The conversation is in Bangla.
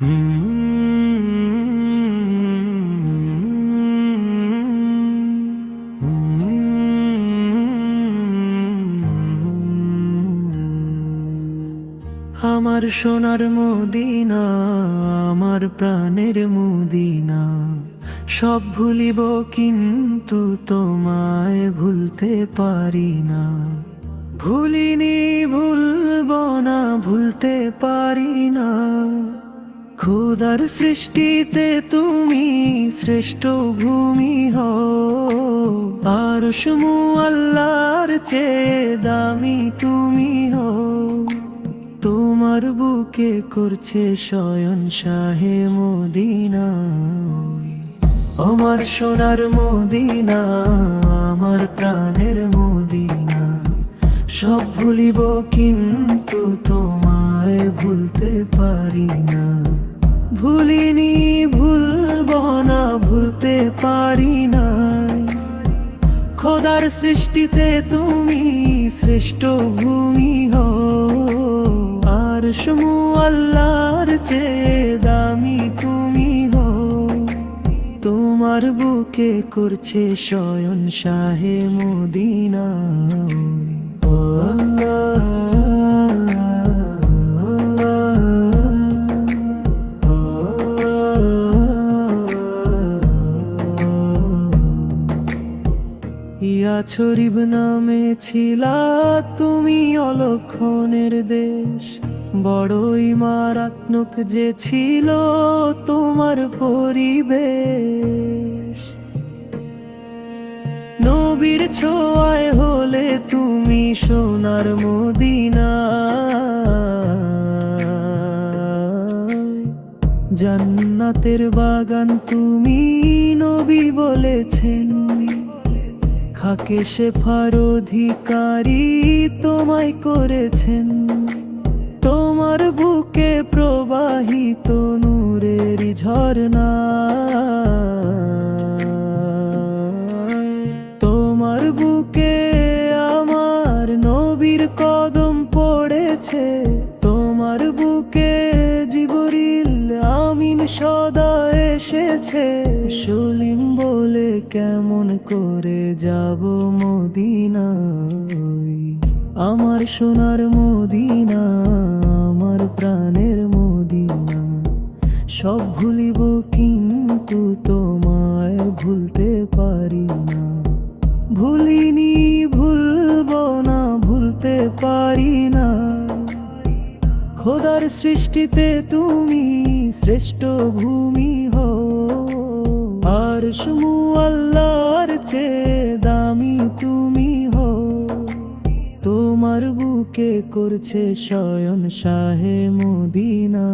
আমার সোনার মদিনা, আমার প্রাণের মদিনা, সব ভুলিব কিন্তু তোমায় ভুলতে পারি না। ভুলিনি, ভুলব না, ভুলতে পারি না। খোদার সৃষ্টিতে তুমি শ্রেষ্ঠ ভূমি হও, আরশ আল্লাহর চেয়ে দামি তুমি হও। তোমার বুকে করছে শয়ন শাহে মদিনা। আমার সোনার মদিনা, আমার প্রাণের মদিনা, সব ভুলিব কিন্তু তোমায় ভুলতে পারি না। ভুলিনি, ভুলব না, ভুলতে পারি না। খোদার সৃষ্টিতে তুমি শ্রেষ্ঠ ভূমি হও, আরশ আল্লাহর চেয়ে দামি তুমি হও। তোমার বুকে করছে শয়ন শাহে মদিনা। ও আল্লাহ, ইয়াছরিব নামে ছিলা তুমি অলক্ষণের দেশ, বড়ই মারাত্মক যে ছিল তোমার পরিবেশ। নবীর ছোঁয়ায় হলে তুমি সোনার মদিনা, জান্নাতের বাগান তুমি নবী বলেছেন। খাকে শেফার অধিকারী তোমায় করেছেন। তোমার বুকে প্রবাহিত নূরের ঝর্ণা, তোমার বুকে আমার নবীর কদম পড়েছে। তোমার বুকে জিবরিল আমিন সদা এসেছে। সলিম বলে কেমন করে যাব মদিনায়, আমার সোনার মদিনা, আমার প্রাণের মদিনা, সব ভুলিব কিন্তু তোমায় ভুলতে পারি না। ভুলিনি, ভুলব না, ভুলতে পারি না। খোদার সৃষ্টিতে তুমি শ্রেষ্ঠ ভূমি হও, আরশ আল্লাহর চেয়ে দামি তুমি হও। তোমার বুকে করছে শয়ন শাহে মদিনা।